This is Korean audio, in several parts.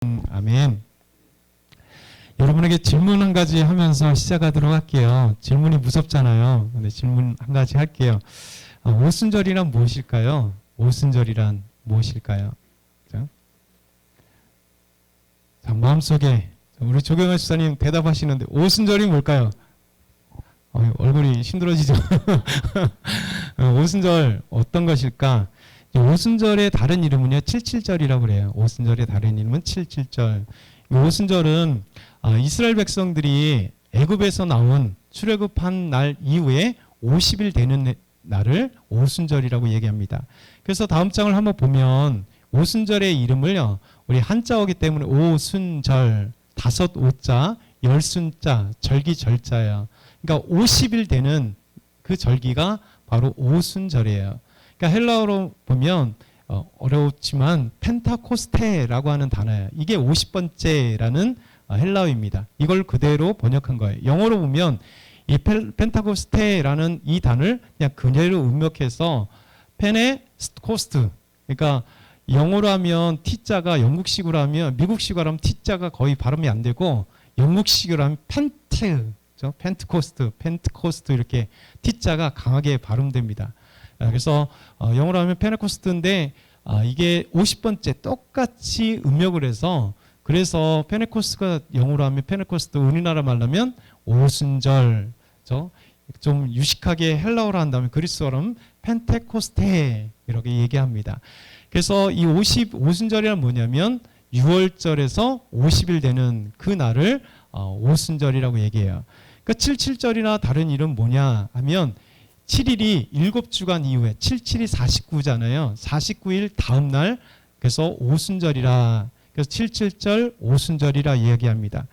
아멘. 여러분에게 질문 한 가지 하면서 시작하도록 할게요. 질문이 무섭잖아요. 근데 질문 한 가지 할게요. 오순절이란 무엇일까요? 오순절이란 무엇일까요? 자, 마음속에 우리 조경환 집사님 대답하시는데 오순절이 뭘까요? 얼굴이 힘들어지죠. 오순절 어떤 것일까? 오순절의 다른 이름은요 77절이라고 그래요. 오순절의 다른 이름은 77절. 오순절은 이스라엘 백성들이 애굽에서 나온 출애굽한 날 이후에 50일 되는 날을 오순절이라고 얘기합니다. 그래서 다음 장을 한번 보면 오순절의 이름을요 우리 한자어기 때문에 오순절, 다섯 오자, 열순자, 절기 절자예요. 그러니까 50일 되는 그 절기가 바로 오순절이에요. 그러니까 헬라어로 보면 어렵지만 펜타코스테라고 하는 단어예요. 이게 50번째라는 헬라어입니다. 이걸 그대로 번역한 거예요. 영어로 보면 이 펜타코스테라는 이 단어를 그냥 그대로 음력해서 페네코스트, 그러니까 영어로 하면 T자가 영국식으로 하면 미국식으로 하면 T자가 거의 발음이 안 되고 영국식으로 하면 펜트코스트 이렇게 T자가 강하게 발음됩니다. 그래서 영어로 하면 페네코스트인데 이게 50번째 똑같이 음력을 해서 그래서 페네코스트가 영어로 하면 페네코스트, 우리나라 말로 하면 오순절, 좀 유식하게 헬라어로 한다면 그리스어로 하면 펜테코스테 이렇게 얘기합니다. 그래서 이 오순절이란 뭐냐면 6월절에서 50일 되는 그 날을 오순절이라고 얘기해요. 그러니까 77절이나 다른 이름 뭐냐 하면 7일이 7주간 이후에 77이 49잖아요. 49일 다음 날 그래서 오순절이라, 그래서 77절 오순절이라 이야기합니다.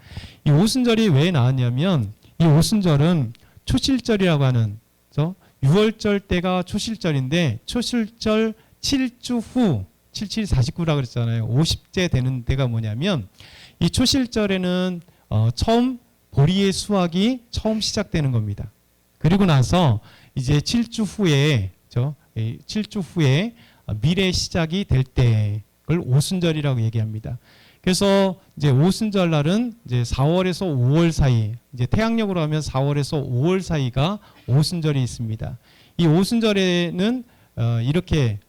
이 오순절이 왜 나왔냐면 이 오순절은 초실절이라고 하는 6월절 때가 초실절인데 초실절 7주 후 77이 49라 그랬잖아요. 50째 되는 때가 뭐냐면 이 초실절에는 처음 보리의 수확이 처음 시작되는 겁니다. 그리고 나서 이제 7주 후에 7주 후에 밀의 시작이 될 때 그걸 오순절이라고 얘기합니다. 그래서 이제 오순절 날은 이제 4월에서 5월 사이, 이제 태양력으로 하면 4월에서 5월 사이가 오순절이 있습니다. 이 오순절에는 이렇게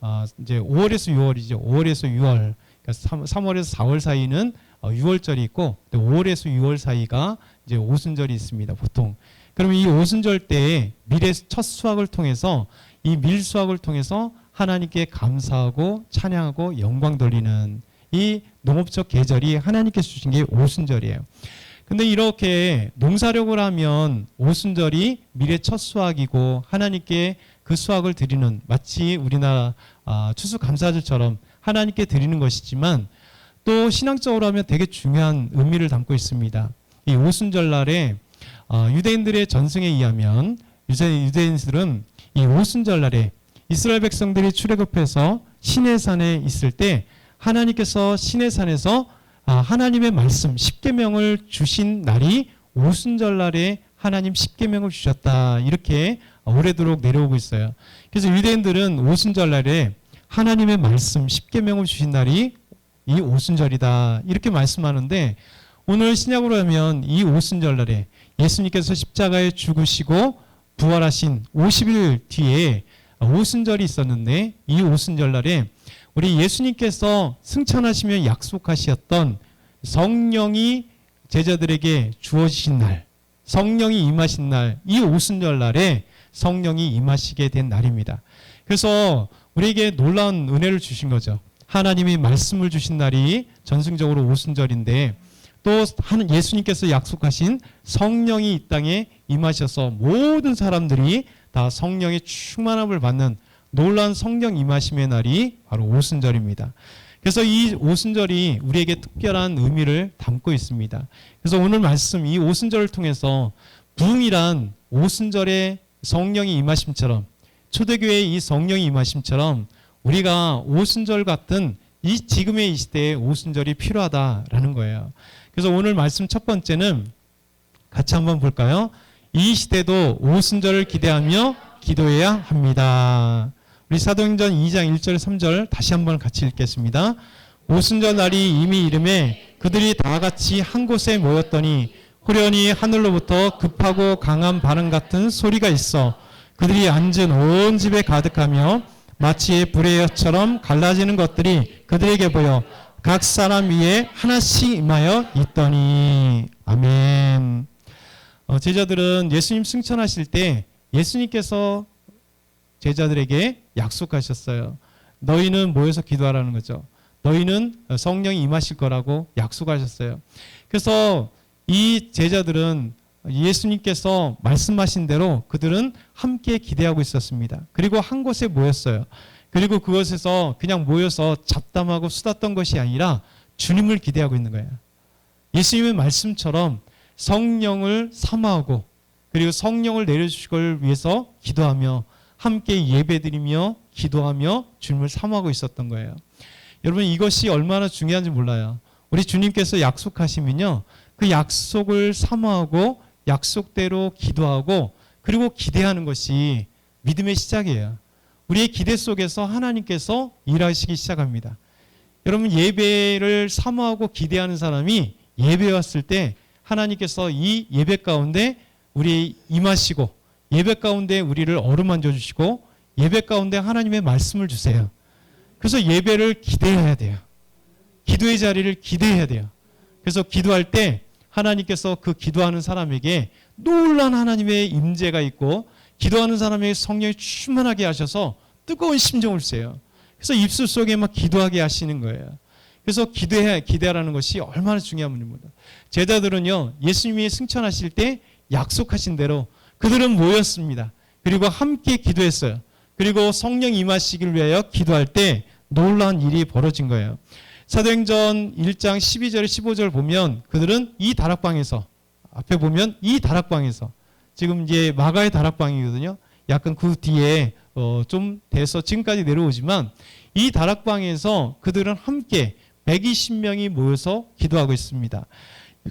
이제 5월에서 6월이죠. 5월에서 6월, 그러니까 3월에서 4월 사이는 6월절이 있고 5월에서 6월 사이가 이제 오순절이 있습니다. 보통. 그러면 이 오순절 때에 밀의 첫 수확을 통해서 이 밀 수확을 통해서 하나님께 감사하고 찬양하고 영광 돌리는 이 농업적 계절이 하나님께서 주신 게 오순절이에요. 근데 이렇게 농사력을 하면 오순절이 밀의 첫 수확이고 하나님께 그 수확을 드리는, 마치 우리나라 추수감사절처럼 하나님께 드리는 것이지만 또 신앙적으로 하면 되게 중요한 의미를 담고 있습니다. 이 오순절 날에 유대인들의 전승에 의하면 유대인들은 이 오순절 날에 이스라엘 백성들이 출애굽해서 시내산에 있을 때 하나님께서 시내산에서 하나님의 말씀 10계명을 주신 날이 오순절 날에 하나님 10계명을 주셨다, 이렇게 오래도록 내려오고 있어요. 그래서 유대인들은 오순절 날에 하나님의 말씀 10계명을 주신 날이 이 오순절이다, 이렇게 말씀하는데 오늘 신약으로 하면 이 오순절 날에 예수님께서 십자가에 죽으시고 부활하신 50일 뒤에 오순절이 있었는데 이 오순절 날에 우리 예수님께서 승천하시며 약속하셨던 성령이 제자들에게 주어지신 날, 성령이 임하신 날, 이 오순절 날에 성령이 임하시게 된 날입니다. 그래서 우리에게 놀라운 은혜를 주신 거죠. 하나님이 말씀을 주신 날이 전승적으로 오순절인데 또 예수님께서 약속하신 성령이 이 땅에 임하셔서 모든 사람들이 다 성령의 충만함을 받는 놀라운 성령 임하심의 날이 바로 오순절입니다. 그래서 이 오순절이 우리에게 특별한 의미를 담고 있습니다. 그래서 오늘 말씀 이 오순절을 통해서 부흥이란 오순절의 성령이 임하심처럼, 초대교회의 이 성령이 임하심처럼 우리가 오순절 같은 이 지금의 이 시대에 오순절이 필요하다라는 거예요. 그래서 오늘 말씀 첫 번째는 같이 한번 볼까요? 이 시대도 오순절을 기대하며 기도해야 합니다. 우리 사도행전 2장 1절 3절 다시 한번 같이 읽겠습니다. 오순절 날이 이미 이름에 그들이 다 같이 한 곳에 모였더니 호련히 하늘로부터 급하고 강한 바람 같은 소리가 있어 그들이 앉은 온 집에 가득하며 마치 불의 엿처럼 갈라지는 것들이 그들에게 보여 각 사람 위에 하나씩 임하여 있더니. 아멘. 제자들은 예수님 승천하실 때 예수님께서 제자들에게 약속하셨어요. 너희는 모여서 기도하라는 거죠. 너희는 성령이 임하실 거라고 약속하셨어요. 그래서 이 제자들은 예수님께서 말씀하신 대로 그들은 함께 기대하고 있었습니다. 그리고 한 곳에 모였어요. 그리고 그곳에서 그냥 모여서 잡담하고 수다 떤 것이 아니라 주님을 기대하고 있는 거예요. 예수님의 말씀처럼 성령을 사모하고 그리고 성령을 내려주실 걸 위해서 기도하며 함께 예배드리며 기도하며 주님을 사모하고 있었던 거예요. 여러분 이것이 얼마나 중요한지 몰라요. 우리 주님께서 약속하시면요. 그 약속을 사모하고 약속대로 기도하고 그리고 기대하는 것이 믿음의 시작이에요. 우리의 기대 속에서 하나님께서 일하시기 시작합니다. 여러분 예배를 사모하고 기대하는 사람이 예배에 왔을 때 하나님께서 이 예배 가운데 우리 임하시고 예배 가운데 우리를 어루만져 주시고 예배 가운데 하나님의 말씀을 주세요. 그래서 예배를 기대해야 돼요. 기도의 자리를 기대해야 돼요. 그래서 기도할 때 하나님께서 그 기도하는 사람에게 놀라운 하나님의 임재가 있고 기도하는 사람에게 성령이 충만하게 하셔서 뜨거운 심정을 주세요. 그래서 입술 속에 막 기도하게 하시는 거예요. 그래서 기대하라는 것이 얼마나 중요한 문제입니다. 제자들은요, 예수님이 승천하실 때 약속하신 대로 그들은 모였습니다. 그리고 함께 기도했어요. 그리고 성령 임하시기를 위하여 기도할 때 놀라운 일이 벌어진 거예요. 사도행전 1장 12절 15절 보면 그들은 이 다락방에서 앞에 보면 이 다락방에서 지금 이제 마가의 다락방이거든요. 약간 그 뒤에 좀 돼서 지금까지 내려오지만 이 다락방에서 그들은 함께 120명이 모여서 기도하고 있습니다.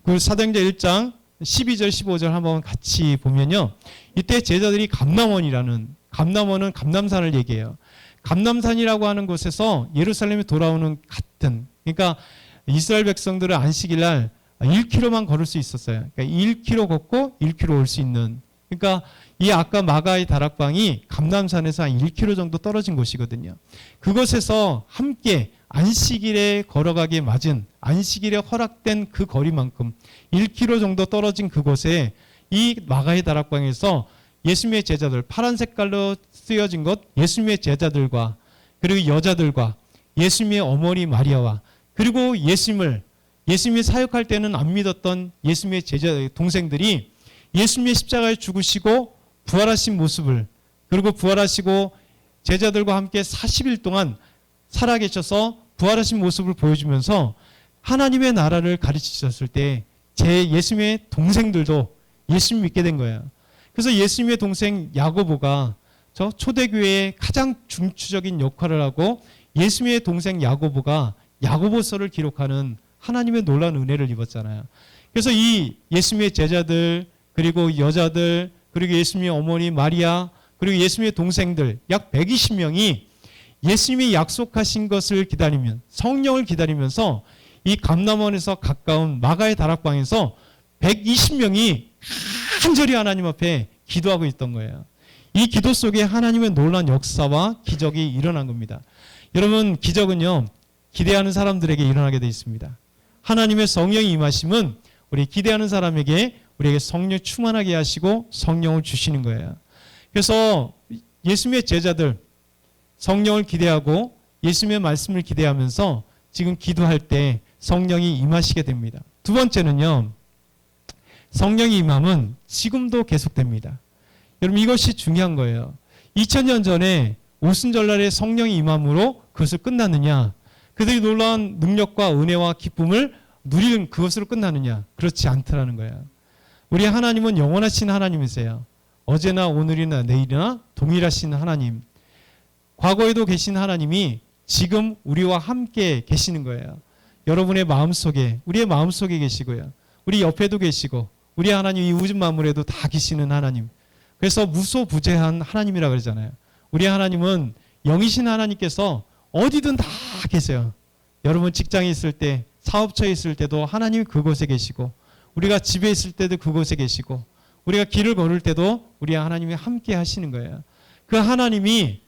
그 사도행전 1장 12절 15절 한번 같이 보면요. 이때 제자들이 감람원은 감람산을 얘기해요. 감람산이라고 하는 곳에서 예루살렘에 돌아오는 같은, 그러니까 이스라엘 백성들은 안식일 날 1km만 걸을 수 있었어요. 그러니까 1km 걷고 1km 올 수 있는. 그러니까 이 아까 마가의 다락방이 감람산에서 한 1km 정도 떨어진 곳이거든요. 그곳에서 함께 안식일에 걸어가기에 맞은 안식일에 허락된 그 거리만큼 1km 정도 떨어진 그곳에 이 마가의 다락방에서 예수님의 제자들, 파란 색깔로 쓰여진 것 예수님의 제자들과 그리고 여자들과 예수님의 어머니 마리아와 그리고 예수님이 사역할 때는 안 믿었던 예수님의 제자 동생들이 예수님의 십자가에 죽으시고 부활하신 모습을 그리고 부활하시고 제자들과 함께 40일 동안 살아계셔서 부활하신 모습을 보여주면서 하나님의 나라를 가르치셨을 때 제 예수님의 동생들도 예수님 믿게 된 거예요. 그래서 예수님의 동생 야고보가 저 초대교회의 가장 중추적인 역할을 하고 예수님의 동생 야고보가 야고보서를 기록하는 하나님의 놀라운 은혜를 입었잖아요. 그래서 이 예수님의 제자들 그리고 여자들 그리고 예수님의 어머니 마리아 그리고 예수님의 동생들 약 120명이 예수님이 약속하신 것을 기다리면 성령을 기다리면서 이 감람원에서 가까운 마가의 다락방에서 120명이 간절히 하나님 앞에 기도하고 있던 거예요. 이 기도 속에 하나님의 놀라운 역사와 기적이 일어난 겁니다. 여러분 기적은요 기대하는 사람들에게 일어나게 되어 있습니다. 하나님의 성령이 임하심은 우리 기대하는 사람에게 우리에게 성령 충만하게 하시고 성령을 주시는 거예요. 그래서 예수님의 제자들 성령을 기대하고 예수님의 말씀을 기대하면서 지금 기도할 때 성령이 임하시게 됩니다. 두 번째는요. 성령의 임함은 지금도 계속됩니다. 여러분 이것이 중요한 거예요. 2000년 전에 오순절날에 성령의 임함으로 그것을 끝났느냐? 그들이 놀라운 능력과 은혜와 기쁨을 누리는 그것으로 끝나느냐? 그렇지 않더라는 거예요. 우리 하나님은 영원하신 하나님이세요. 어제나 오늘이나 내일이나 동일하신 하나님. 과거에도 계신 하나님이 지금 우리와 함께 계시는 거예요. 여러분의 마음속에 우리의 마음속에 계시고요. 우리 옆에도 계시고 우리 하나님 이 우주 만물에도 다 계시는 하나님. 그래서 무소부재한 하나님이라고 그러잖아요. 우리 하나님은 영이신 하나님께서 어디든 다 계세요. 여러분 직장에 있을 때 사업처에 있을 때도 하나님이 그곳에 계시고, 우리가 집에 있을 때도 그곳에 계시고, 우리가 길을 걸을 때도 우리 하나님이 함께 하시는 거예요. 그 하나님이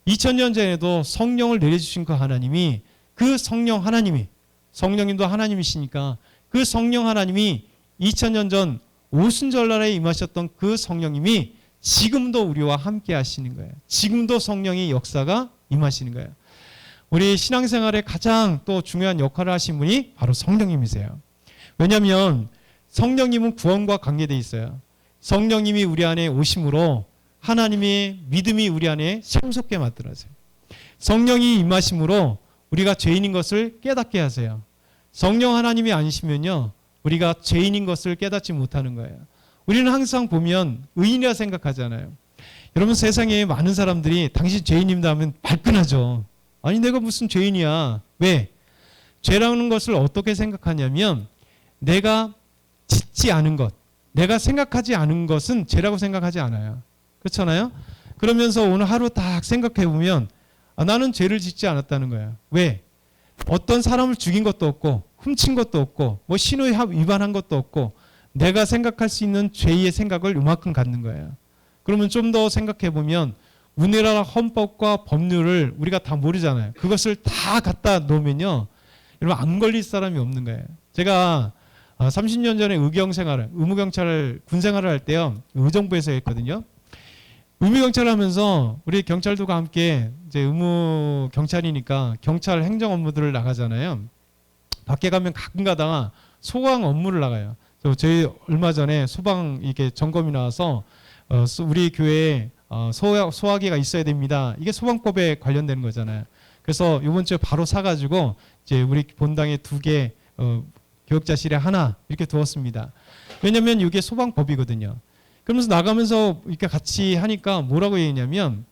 2000년 전에도 성령을 내려주신 그 하나님이, 그 성령 하나님이, 성령님도 하나님이시니까 그 성령 하나님이 2000년 전 오순절날에 임하셨던 그 성령님이 지금도 우리와 함께 하시는 거예요. 지금도 성령의 역사가 임하시는 거예요. 우리 신앙생활에 가장 또 중요한 역할을 하신 분이 바로 성령님이세요. 왜냐하면 성령님은 구원과 관계되어 있어요. 성령님이 우리 안에 오심으로 하나님의 믿음이 우리 안에 샘솟게 만들어져요. 성령이 임하심으로 우리가 죄인인 것을 깨닫게 하세요. 성령 하나님이 아니시면요, 우리가 죄인인 것을 깨닫지 못하는 거예요. 우리는 항상 보면 의인이라 생각하잖아요. 여러분, 세상에 많은 사람들이 당신 죄인입니다 하면 발끈하죠. 아니, 내가 무슨 죄인이야. 왜? 죄라는 것을 어떻게 생각하냐면, 내가 짓지 않은 것, 내가 생각하지 않은 것은 죄라고 생각하지 않아요. 그렇잖아요? 그러면서 오늘 하루 딱 생각해 보면 나는 죄를 짓지 않았다는 거예요. 왜? 어떤 사람을 죽인 것도 없고 훔친 것도 없고 뭐 신호에 위반한 것도 없고 내가 생각할 수 있는 죄의 생각을 이만큼 갖는 거예요. 그러면 좀 더 생각해 보면 우리나라 헌법과 법률을 우리가 다 모르잖아요. 그것을 다 갖다 놓으면요, 여러분 안 걸릴 사람이 없는 거예요. 제가 30년 전에 의무경찰 군생활을 할 때요, 의정부에서 했거든요. 의무경찰을 하면서 우리 경찰들과 함께 이제 의무경찰이니까 경찰 행정 업무들을 나가잖아요. 밖에 가면 가끔 가다가 소방 업무를 나가요. 저희 얼마 전에 소방 이게 점검이 나와서 우리 교회에 소화기가 있어야 됩니다. 이게 소방법에 관련되는 거잖아요. 그래서 이번 주에 바로 사가지고 이제 우리 본당에 2개, 교역자실에 하나 이렇게 두었습니다. 왜냐하면 이게 소방법이거든요. 그러면서 나가면서 이렇게 같이 하니까 뭐라고 얘기냐면,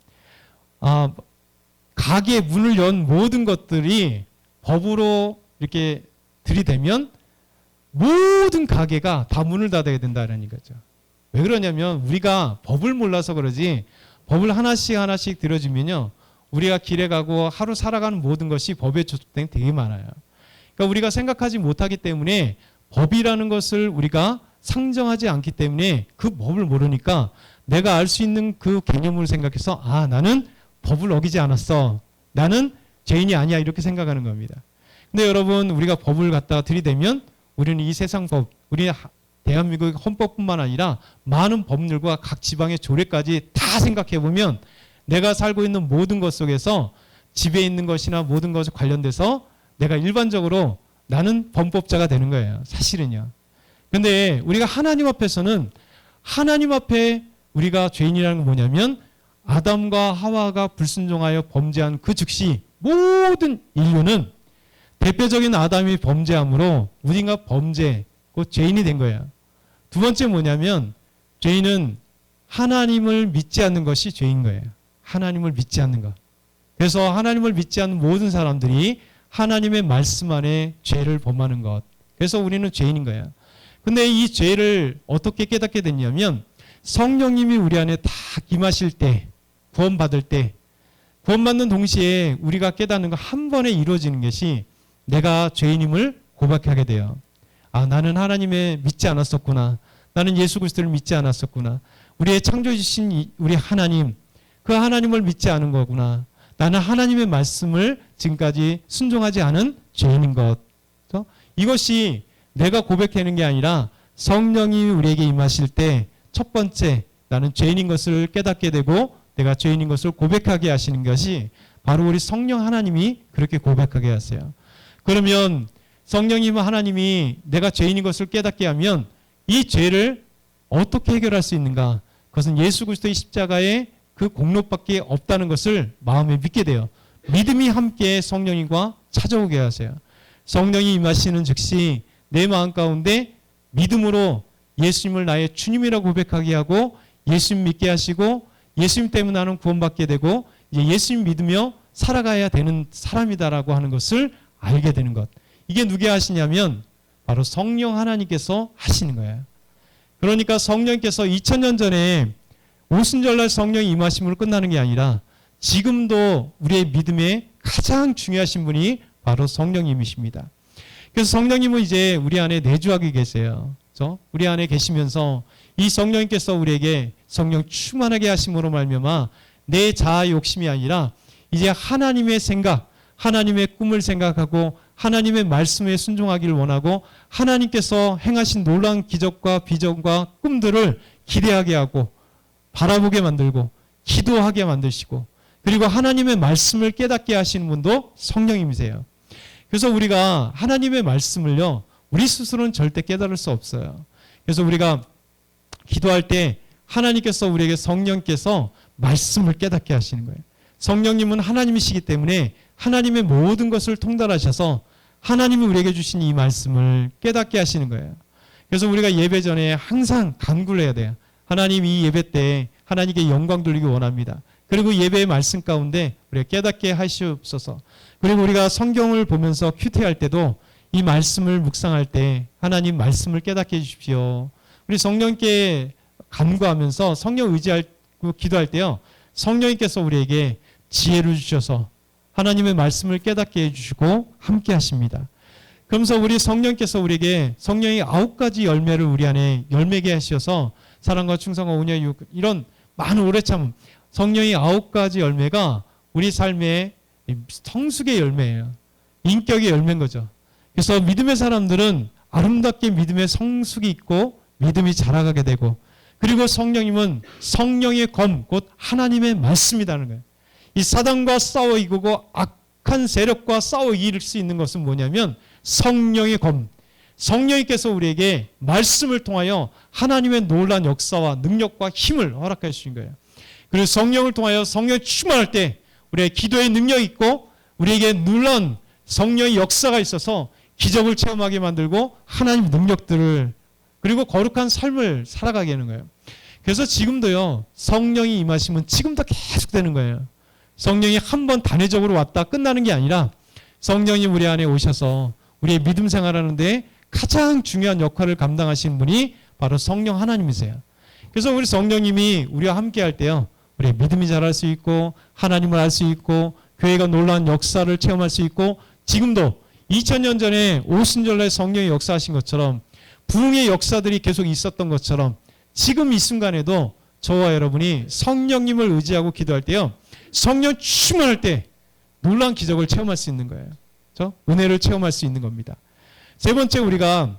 가게 문을 연 모든 것들이 법으로 이렇게 들이대면 모든 가게가 다 문을 닫아야 된다는 거죠. 왜 그러냐면 우리가 법을 몰라서 그러지, 법을 하나씩 들어주면요, 우리가 길에 가고 하루 살아가는 모든 것이 법에 저촉된 게 되게 많아요. 그러니까 우리가 생각하지 못하기 때문에 법이라는 것을 우리가 상정하지 않기 때문에 그 법을 모르니까 내가 알 수 있는 그 개념을 생각해서 나는 법을 어기지 않았어, 나는 죄인이 아니야, 이렇게 생각하는 겁니다. 근데 여러분, 우리가 법을 갖다가 들이대면 우리는 이 세상 법, 우리 대한민국 헌법뿐만 아니라 많은 법률과 각 지방의 조례까지 다 생각해 보면 내가 살고 있는 모든 것 속에서 집에 있는 것이나 모든 것에 관련돼서 내가 일반적으로 나는 범법자가 되는 거예요, 사실은요. 근데 우리가 하나님 앞에서는, 하나님 앞에 우리가 죄인이라는 건 뭐냐면 아담과 하와가 불순종하여 범죄한 그 즉시 모든 인류는 대표적인 아담이 범죄함으로 우리가 범죄, 곧 죄인이 된 거예요. 두 번째 뭐냐면 죄인은 하나님을 믿지 않는 것이 죄인 거예요. 하나님을 믿지 않는 것. 그래서 하나님을 믿지 않는 모든 사람들이 하나님의 말씀 안에 죄를 범하는 것. 그래서 우리는 죄인인 거예요. 근데 이 죄를 어떻게 깨닫게 됐냐면 성령님이 우리 안에 다 임하실 때, 구원받을 때, 구원받는 동시에 우리가 깨닫는 거 한 번에 이루어지는 것이 내가 죄인임을 고백하게 돼요. 나는 하나님을 믿지 않았었구나. 나는 예수 그리스도를 믿지 않았었구나. 우리의 창조주신 우리 하나님, 그 하나님을 믿지 않은 거구나. 나는 하나님의 말씀을 지금까지 순종하지 않은 죄인인 것. 이것이 내가 고백하는 게 아니라 성령이 우리에게 임하실 때 첫 번째 나는 죄인인 것을 깨닫게 되고 내가 죄인인 것을 고백하게 하시는 것이 바로 우리 성령 하나님이 그렇게 고백하게 하세요. 그러면 성령님 하나님이 내가 죄인인 것을 깨닫게 하면 이 죄를 어떻게 해결할 수 있는가? 그것은 예수 그리스도의 십자가의 그 공로밖에 없다는 것을 마음에 믿게 돼요. 믿음이 함께 성령님과 찾아오게 하세요. 성령이 임하시는 즉시 내 마음 가운데 믿음으로 예수님을 나의 주님이라고 고백하게 하고 예수님 믿게 하시고 예수님 때문에 나는 구원받게 되고 이제 예수님 믿으며 살아가야 되는 사람이다라고 하는 것을 알게 되는 것. 이게 누가 하시냐면 바로 성령 하나님께서 하시는 거예요. 그러니까 성령께서 2000년 전에 오순절날 성령이 임하심으로 끝나는 게 아니라 지금도 우리의 믿음에 가장 중요하신 분이 바로 성령님이십니다. 그래서 성령님은 이제 우리 안에 내주하게 계세요. 그렇죠? 우리 안에 계시면서 이 성령님께서 우리에게 성령 충만하게 하심으로 말미암아 내 자아 욕심이 아니라 이제 하나님의 생각, 하나님의 꿈을 생각하고 하나님의 말씀에 순종하기를 원하고 하나님께서 행하신 놀라운 기적과 비전과 꿈들을 기대하게 하고 바라보게 만들고 기도하게 만드시고 그리고 하나님의 말씀을 깨닫게 하시는 분도 성령님이세요. 그래서 우리가 하나님의 말씀을요, 우리 스스로는 절대 깨달을 수 없어요. 그래서 우리가 기도할 때 하나님께서 우리에게 성령께서 말씀을 깨닫게 하시는 거예요. 성령님은 하나님이시기 때문에 하나님의 모든 것을 통달하셔서 하나님이 우리에게 주신 이 말씀을 깨닫게 하시는 거예요. 그래서 우리가 예배 전에 항상 간구를 해야 돼요. 하나님, 이 예배 때 하나님께 영광 돌리기 원합니다. 그리고 예배의 말씀 가운데 우리가 깨닫게 하시옵소서. 그리고 우리가 성경을 보면서 큐티할 때도 이 말씀을 묵상할 때 하나님 말씀을 깨닫게 해주십시오. 우리 성령께 간구하면서 성령 의지하고 기도할 때요, 성령님께서 우리에게 지혜를 주셔서 하나님의 말씀을 깨닫게 해주시고 함께 하십니다. 그러면서 우리 성령께서 우리에게 성령의 9가지 열매를 우리 안에 열매게 하셔서 사랑과 충성과 온유와 유익, 이런 많은 오래 참음, 성령의 9가지 열매가 우리 삶의 성숙의 열매예요. 인격의 열매인 거죠. 그래서 믿음의 사람들은 아름답게 믿음의 성숙이 있고 믿음이 자라가게 되고, 그리고 성령님은 성령의 검, 곧 하나님의 말씀이라는 거예요. 이 사단과 싸워 이기고 악한 세력과 싸워 이길 수 있는 것은 뭐냐면 성령의 검, 성령님께서 우리에게 말씀을 통하여 하나님의 놀라운 역사와 능력과 힘을 허락해 주신 거예요. 그리고 성령을 통하여 성령이 충만할 때 우리의 기도의 능력이 있고 우리에게 놀라운 성령의 역사가 있어서 기적을 체험하게 만들고 하나님의 능력들을, 그리고 거룩한 삶을 살아가게 하는 거예요. 그래서 지금도요, 성령이 임하시면 지금도 계속 되는 거예요. 성령이 한 번 단회적으로 왔다 끝나는 게 아니라 성령이 우리 안에 오셔서 우리의 믿음 생활하는데 가장 중요한 역할을 감당하시는 분이 바로 성령 하나님이세요. 그래서 우리 성령님이 우리와 함께 할 때요, 우리의 믿음이 자랄 수 있고 하나님을 알 수 있고 교회가 놀라운 역사를 체험할 수 있고, 지금도 2000년 전에 오순절날 성령이 역사하신 것처럼 부흥의 역사들이 계속 있었던 것처럼 지금 이 순간에도 저와 여러분이 성령님을 의지하고 기도할 때요, 성령 충만할 때 놀라운 기적을 체험할 수 있는 거예요. 그렇죠? 은혜를 체험할 수 있는 겁니다. 세 번째, 우리가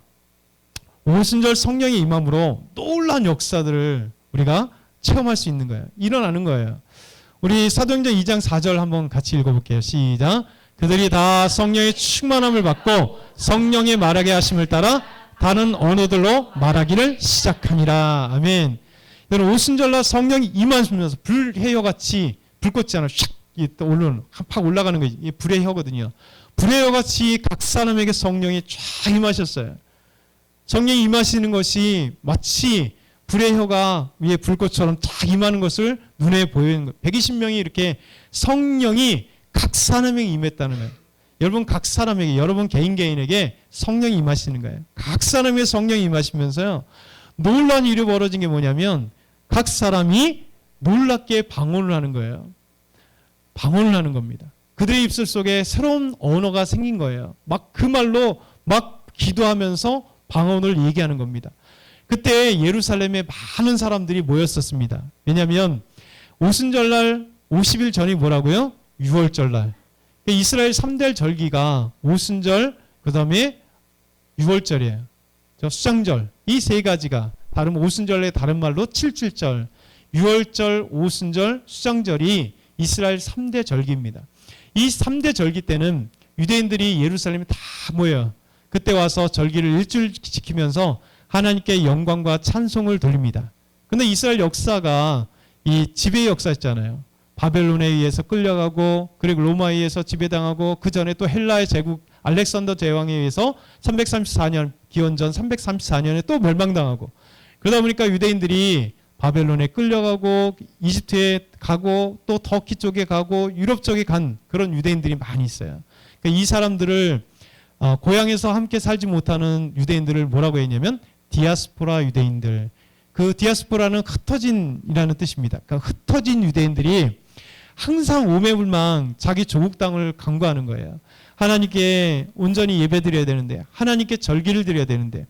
오순절 성령의 임함으로 놀라운 역사들을 우리가 체험할 수 있는 거예요. 일어나는 거예요. 우리 사도행전 2장 4절 한번 같이 읽어볼게요. 시작. 그들이 다 성령의 충만함을 받고 성령의 말하게 하심을 따라 다른 언어들로 말하기를 시작하니라. 아멘. 여러분, 오순절날 성령이 임하시면서 불의 혀같이, 불꽃이잖아요. 팍 올라가는 거, 이게 불의 혀거든요. 불의 혀같이 각 사람에게 성령이 쫙 임하셨어요. 성령이 임하시는 것이 마치 불의 혀가 위에 불꽃처럼 쫙 임하는 것을 눈에 보이는 거예요. 120명이 이렇게 성령이 각 사람에게 임했다는 거예요. 여러분, 각 사람에게, 여러분 개인에게 성령이 임하시는 거예요. 각 사람에게 성령이 임하시면서요, 놀라운 일이 벌어진 게 뭐냐면 각 사람이 놀랍게 방언을 하는 거예요. 방언을 하는 겁니다. 그들의 입술 속에 새로운 언어가 생긴 거예요. 막 그 말로 막 기도하면서 방언을 얘기하는 겁니다. 그때 예루살렘에 많은 사람들이 모였었습니다. 왜냐하면 오순절날 50일 전이 뭐라고요? 유월절날. 이스라엘 3대 절기가 오순절, 그 다음에 유월절이에요. 수장절. 이 세 가지가 다른 오순절의 다른 말로 칠칠절, 유월절, 오순절, 수장절이 이스라엘 3대 절기입니다. 이 3대 절기 때는 유대인들이 예루살렘에 다 모여요. 그때 와서 절기를 일주일 지키면서 하나님께 영광과 찬송을 돌립니다. 근데 이스라엘 역사가 이 지배의 역사였잖아요. 바벨론에 의해서 끌려가고, 그리고 로마에 의해서 지배당하고, 그 전에 또 헬라의 제국 알렉산더 제왕에 의해서 334년, 기원전 334년에 또 멸망당하고, 그러다 보니까 유대인들이 바벨론에 끌려가고 이집트에 가고 또 터키 쪽에 가고 유럽 쪽에 간 그런 유대인들이 많이 있어요. 그러니까 이 사람들을 고향에서 함께 살지 못하는 유대인들을 뭐라고 했냐면 디아스포라 유대인들. 그 디아스포라는 흩어진이라는 뜻입니다. 그러니까 흩어진 유대인들이 항상 오매불망 자기 조국 땅을 간구하는 거예요. 하나님께 온전히 예배드려야 되는데, 하나님께 절기를 드려야 되는데.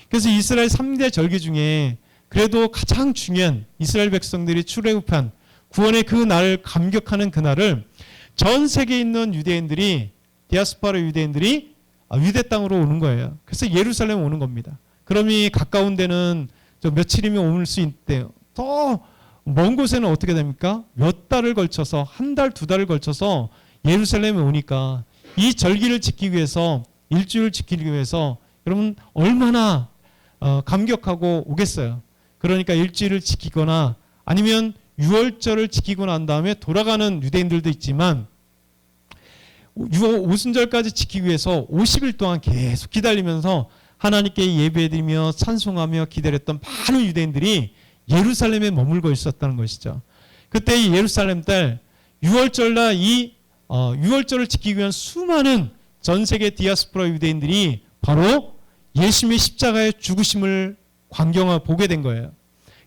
그래서 이스라엘 3대 절기 중에 그래도 가장 중요한 이스라엘 백성들이 출애굽한 구원의 그 날을 감격하는 그날을 전 세계에 있는 유대인들이, 디아스포라 유대인들이 유대 땅으로 오는 거예요. 그래서 예루살렘 오는 겁니다. 그러니 가까운 데는 며칠이면 올 수 있대요. 더 먼 곳에는 어떻게 됩니까? 몇 달을 걸쳐서, 한 달, 두 달을 걸쳐서 예루살렘에 오니까 이 절기를 지키기 위해서, 일주일을 지키기 위해서 여러분 얼마나 감격하고 오겠어요. 그러니까 일주일을 지키거나 아니면 유월절을 지키고 난 다음에 돌아가는 유대인들도 있지만 오순절까지 지키기 위해서 50일 동안 계속 기다리면서 하나님께 예배드리며 찬송하며 기다렸던 많은 유대인들이 예루살렘에 머물고 있었다는 것이죠. 그때 이 예루살렘 때 유월절날 이 유월절을 지키기 위한 수많은 전 세계 디아스포라 유대인들이 바로 예수님의 십자가의 죽으심을 보게 된 거예요.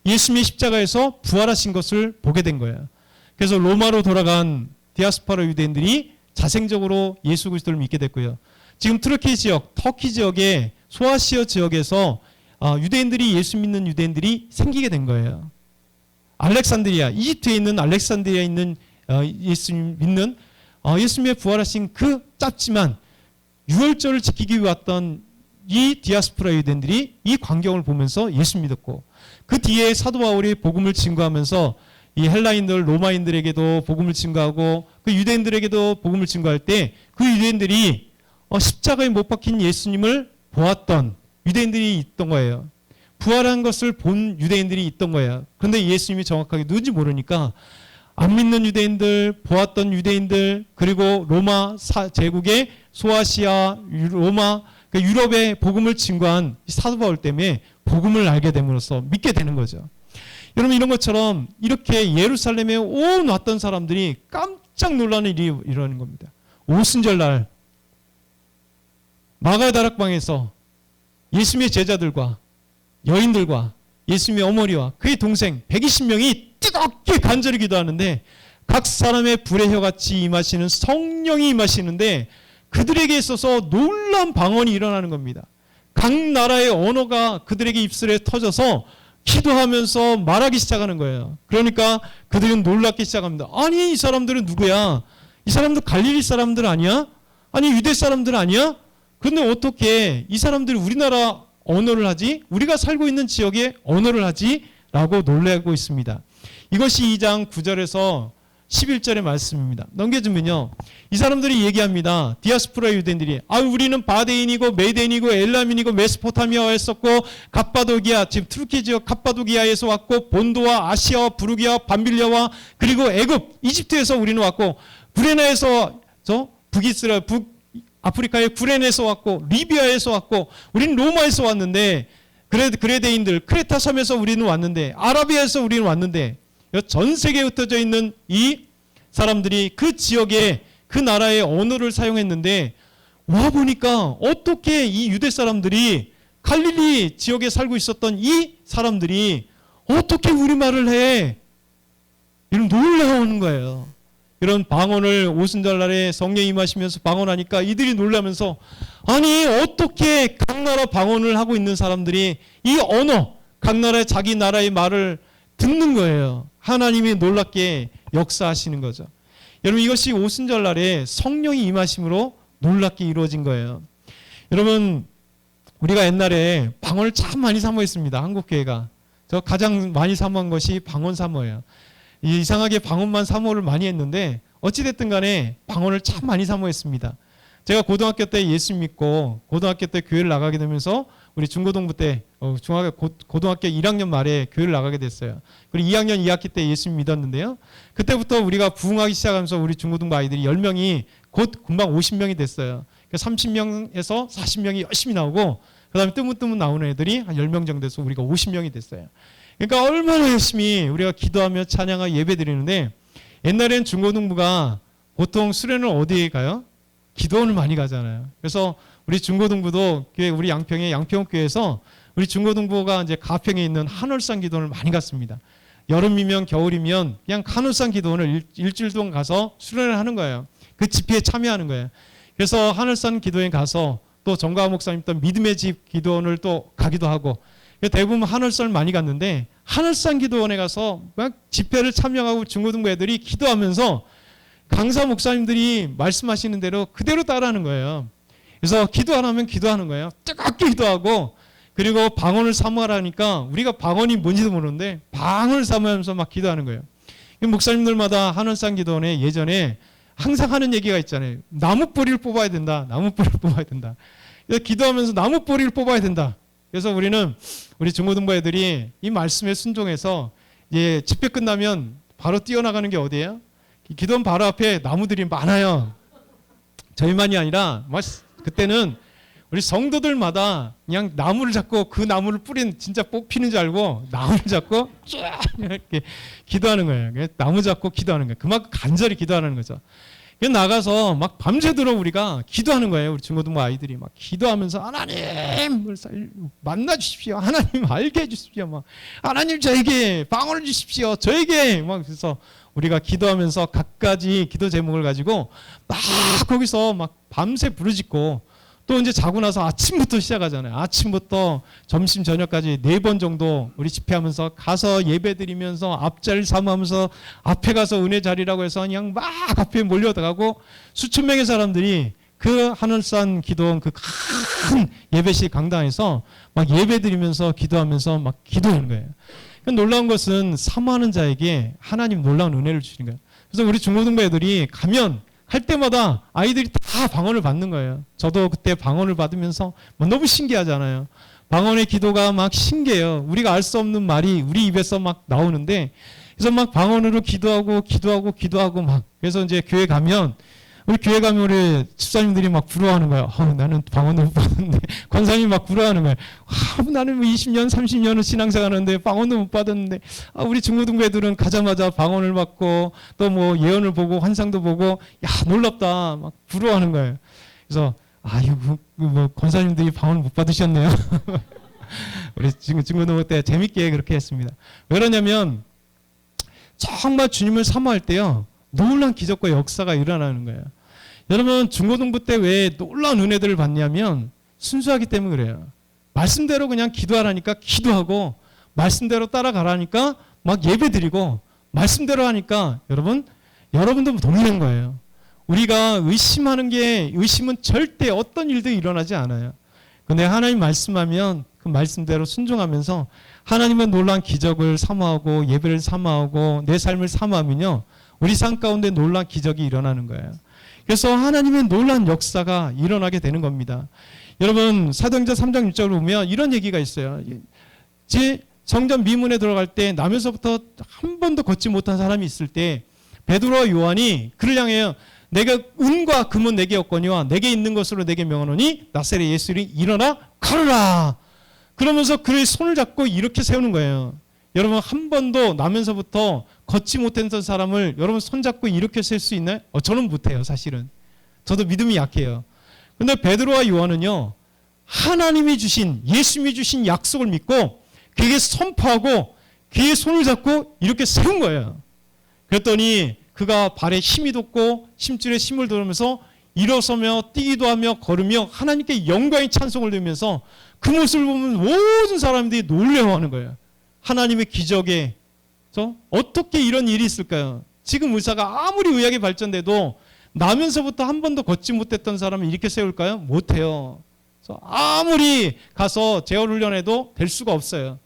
예수님의 십자가에서 부활하신 것을 보게 된 거예요. 그래서 로마로 돌아간 디아스포라 유대인들이 자생적으로 예수 그리스도를 믿게 됐고요. 지금 트르키 지역, 터키 지역의 소아시아 지역에서 유대인들이, 예수 믿는 유대인들이 생기게 된 거예요. 알렉산드리아, 이집트에 있는 알렉산드리아에 있는 예수님 믿는 예수님의 부활하신 그 짧지만 유월절을 지키기 위해 왔던 이 디아스포라 유대인들이 이 광경을 보면서 예수 믿었고, 그 뒤에 사도 바울이 복음을 증거하면서 이 헬라인들, 로마인들에게도 복음을 증거하고 그 유대인들에게도 복음을 증거할 때 그 유대인들이 십자가에 못 박힌 예수님을 보았던 유대인들이 있던 거예요. 부활한 것을 본 유대인들이 있던 거예요. 그런데 예수님이 정확하게 누군지 모르니까 안 믿는 유대인들, 보았던 유대인들, 그리고 로마 제국의 소아시아, 로마, 유럽의 복음을 증거한 사도 바울 때문에 복음을 알게 됨으로써 믿게 되는 거죠. 여러분, 이런 것처럼 이렇게 예루살렘에 왔던 사람들이 깜짝 놀라는 일이 일어나는 겁니다. 오순절날 마가다락방에서 예수님의 제자들과 여인들과 예수님의 어머니와 그의 동생 120명이 뜨겁게 간절히 기도하는데 각 사람의 불의 혀같이 임하시는 성령이 임하시는데 그들에게 있어서 놀라운 방언이 일어나는 겁니다. 각 나라의 언어가 그들에게 입술에 터져서 기도하면서 말하기 시작하는 거예요. 그러니까 그들은 놀랍기 시작합니다. 아니, 이 사람들은 누구야? 이 사람들 갈릴리 사람들 아니야? 아니, 유대 사람들 아니야? 근데 어떻게 이 사람들이 우리나라 언어를 하지? 우리가 살고 있는 지역의 언어를 하지? 라고 놀라고 있습니다. 이것이 2장 9절에서 11절의 말씀입니다. 넘겨주면요, 이 사람들이 얘기합니다. 디아스포라 유대인들이 우리는 바데인이고 메데인이고 엘라민이고 메소포타미아에 있었고 갑바도기아, 지금 투르키 지역 갑바도기아에서 왔고 본도와 아시아와 부르기아, 밤빌리아와 그리고 애굽, 이집트에서 우리는 왔고 구레나에서 아프리카의 구레나에서 왔고 리비아에서 왔고 우리는 로마에서 왔는데 그레데인들 크레타 섬에서 우리는 왔는데 아라비아에서 우리는 왔는데 전 세계에 흩어져 있는 이 사람들이 그 지역에 그 나라의 언어를 사용했는데 와 보니까 어떻게 이 유대 사람들이 갈릴리 지역에 살고 있었던 이 사람들이 어떻게 우리말을 해? 이런 놀라운 거예요. 이런 방언을 오순절날에 성령이 임하시면서 방언하니까 이들이 놀라면서 아니 어떻게 각 나라 방언을 하고 있는 사람들이 이 언어, 각 나라의 자기 나라의 말을 듣는 거예요. 하나님이 놀랍게 역사하시는 거죠. 여러분, 이것이 오순절날에 성령이 임하심으로 놀랍게 이루어진 거예요. 여러분, 우리가 옛날에 방언을 참 많이 사모했습니다. 한국교회가. 저 가장 많이 사모한 것이 방언 사모예요. 이상하게 방언만 사모를 많이 했는데 어찌됐든 간에 방언을 참 많이 사모했습니다. 제가 고등학교 때 예수 믿고 고등학교 때 교회를 나가게 되면서 우리 중고등부 때 고등학교 1학년 말에 교회를 나가게 됐어요. 그리고 2학년 2학기 때 예수 믿었는데요. 그때부터 우리가 부흥하기 시작하면서 우리 중고등부 아이들이 10명이 곧 금방 50명이 됐어요. 30명에서 40명이 열심히 나오고 그 다음에 뜨문뜨문 나오는 애들이 한 10명 정도 돼서 우리가 50명이 됐어요. 그러니까 얼마나 열심히 우리가 기도하며 찬양하고 예배 드리는데 옛날엔 중고등부가 보통 수련을 어디에 가요? 기도원을 많이 가잖아요. 그래서 우리 중고등부도 우리 양평의 양평교회에서 우리 중고등부가 이제 가평에 있는 한월산 기도원을 많이 갔습니다. 여름이면 겨울이면 그냥 하늘산 기도원을 일주일 동안 가서 수련을 하는 거예요. 그 집회에 참여하는 거예요. 그래서 하늘산 기도원에 가서 또 정가화 목사님 또 믿음의 집 기도원을 또 가기도 하고, 대부분 하늘산 많이 갔는데 하늘산 기도원에 가서 막 집회를 참여하고 중고등부 애들이 기도하면서 강사 목사님들이 말씀하시는 대로 그대로 따라하는 거예요. 그래서 기도 안 하면 기도하는 거예요. 뜨겁게 기도하고, 그리고 방언을 사모하라니까 우리가 방언이 뭔지도 모르는데 방언을 사모하면서 막 기도하는 거예요. 목사님들마다 하늘산 기도원에 예전에 항상 하는 얘기가 있잖아요. 나무 뿌리를 뽑아야 된다. 나무 뿌리를 뽑아야 된다. 그래서 기도하면서 나무 뿌리를 뽑아야 된다. 그래서 우리는 우리 중고등부 애들이 이 말씀에 순종해서 집회 끝나면 바로 뛰어나가는 게 어디예요? 기도원 바로 앞에 나무들이 많아요. 저희만이 아니라 그때는 우리 성도들마다 그냥 나무를 잡고 그 나무를 뿌린 진짜 뽑히는 줄 알고 나무를 잡고 쫙 이렇게 기도하는 거예요. 나무 잡고 기도하는 거예요. 그만큼 간절히 기도하는 거죠. 나가서 막 밤새도록 우리가 기도하는 거예요. 우리 중고등부 아이들이 막 기도하면서 하나님 만나 주십시오. 하나님 알게 해 주십시오. 막 하나님 저에게 방언을 주십시오. 저에게 막 그래서 우리가 기도하면서 각가지 기도 제목을 가지고 막 거기서 막 밤새 부르짖고, 또 이제 자고 나서 아침부터 시작하잖아요. 아침부터 점심 저녁까지 4번 정도 우리 집회하면서 가서 예배드리면서 앞자리를 사모하면서 앞에 가서 은혜 자리라고 해서 그냥 막 앞에 몰려들어가고, 수천 명의 사람들이 그 하늘산 기도원 그 큰 예배실 강당에서 막 예배드리면서 기도하면서 막 기도하는 거예요. 놀라운 것은 사모하는 자에게 하나님 놀라운 은혜를 주시는 거예요. 그래서 우리 중고등부 애들이 가면 할 때마다 아이들이 다 방언을 받는 거예요. 저도 그때 방언을 받으면서 너무 신기하잖아요. 방언의 기도가 막 신기해요. 우리가 알 수 없는 말이 우리 입에서 막 나오는데, 그래서 막 방언으로 기도하고 막, 그래서 이제 교회 가면 우리 집사님들이 막 부러워하는 거예요. 나는 방언도 못 받았는데, 권사님이 막 부러워하는 거예요. 나는 뭐 20년, 30년을 신앙생활 하는데 방언도 못 받았는데, 우리 중고등부 애들은 가자마자 방언을 받고, 또 뭐 예언을 보고, 환상도 보고, 야, 놀랍다. 막 부러워하는 거예요. 그래서, 이거 뭐 권사님들이 방언을 못 받으셨네요. 우리 중고등부 때 재밌게 그렇게 했습니다. 왜 그러냐면, 정말 주님을 사모할 때요, 놀라운 기적과 역사가 일어나는 거예요. 여러분, 중고등부 때 왜 놀라운 은혜들을 받냐면 순수하기 때문에 그래요. 말씀대로 그냥 기도하라니까 기도하고, 말씀대로 따라가라니까 막 예배드리고, 말씀대로 하니까 여러분도 동일한 거예요. 우리가 의심은 절대 어떤 일도 일어나지 않아요. 근데 하나님 말씀하면 그 말씀대로 순종하면서 하나님의 놀라운 기적을 사모하고 예배를 사모하고 내 삶을 사모하면요, 우리 삶 가운데 놀라운 기적이 일어나는 거예요. 그래서 하나님의 놀라운 역사가 일어나게 되는 겁니다. 여러분, 사도행전 3장 6절을 보면 이런 얘기가 있어요. 제 성전 미문에 들어갈 때 나면서부터 한 번도 걷지 못한 사람이 있을 때 베드로와 요한이 그를 향해요. 내가 은과 금은 내게 없거니와 내게 있는 것으로 내게 명하노니 나사렛 예수를 일어나 걸어라. 그러면서 그의 손을 잡고 이렇게 세우는 거예요. 여러분, 한 번도 나면서부터 걷지 못했던 사람을 여러분 손잡고 이렇게 셀 수 있나요? 저는 못해요, 사실은. 저도 믿음이 약해요. 근데 베드로와 요한은요, 하나님이 주신, 예수님이 주신 약속을 믿고 그에게 선포하고 그의 손을 잡고 이렇게 세운 거예요. 그랬더니 그가 발에 힘이 돋고 심줄에 힘을 돋으면서 일어서며 뛰기도 하며 걸으며 하나님께 영광의 찬송을 들으면서 그 모습을 보면 모든 사람들이 놀라워하는 거예요. 하나님의 기적에 어떻게 이런 일이 있을까요? 지금 의사가 아무리 의학이 발전돼도 나면서부터 한 번도 걷지 못했던 사람을 이렇게 세울까요? 못해요. 그래서 아무리 가서 재활훈련해도 될 수가 없어요.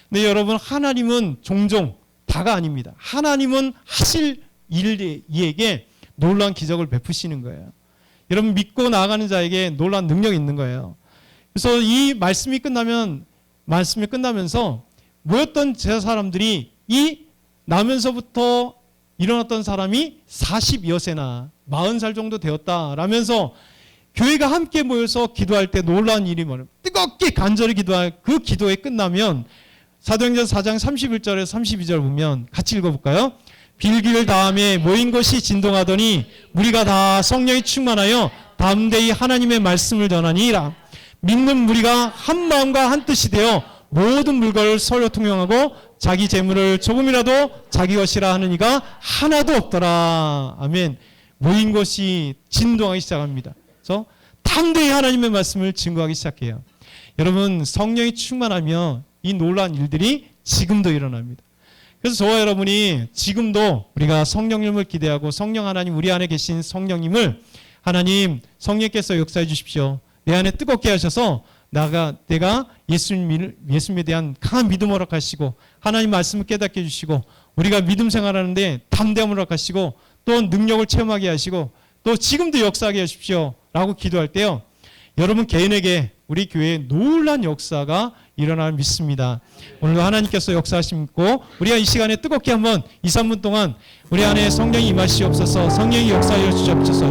근데 여러분, 하나님은 종종 다가 아닙니다. 하나님은 하실 이에게 놀라운 기적을 베푸시는 거예요. 여러분, 믿고 나아가는 자에게 놀라운 능력이 있는 거예요. 그래서 이 말씀이 끝나면서 모였던 제 사람들이 이 나면서부터 일어났던 사람이 40여세나 40살 정도 되었다라면서 교회가 함께 모여서 기도할 때 놀라운 일이 많아요. 뜨겁게 간절히 기도할 그 기도에 끝나면 사도행전 4장 31절에서 32절 보면 같이 읽어볼까요? 빌기를 다음에 모인 것이 진동하더니 무리가 다 성령이 충만하여 담대히 하나님의 말씀을 전하니라. 믿는 무리가 한 마음과 한 뜻이 되어 모든 물건을 서로 통용하고 자기 재물을 조금이라도 자기 것이라 하는 이가 하나도 없더라. 아멘. 모인 것이 진동하기 시작합니다. 그래서 담대히 하나님의 말씀을 증거하기 시작해요. 여러분, 성령이 충만하며 이 놀라운 일들이 지금도 일어납니다. 그래서 저와 여러분이 지금도 우리가 성령님을 기대하고 성령 하나님, 우리 안에 계신 성령님을 하나님, 성령께서 역사해 주십시오. 내 안에 뜨겁게 하셔서 내가 예수님에 대한 강한 믿음을 허락하시고 하나님 말씀을 깨닫게 해주시고 우리가 믿음 생활하는데 담대함을 허락하시고 또 능력을 체험하게 하시고 또 지금도 역사하게 하십시오 라고 기도할 때요, 여러분 개인에게 우리 교회에 놀란 역사가 일어날 믿습니다. 오늘도 하나님께서 역사하시고 우리가 이 시간에 뜨겁게 한번 2, 3분 동안 우리 안에 성령이 임하시옵소서, 성령이 역사하여 주시옵소서.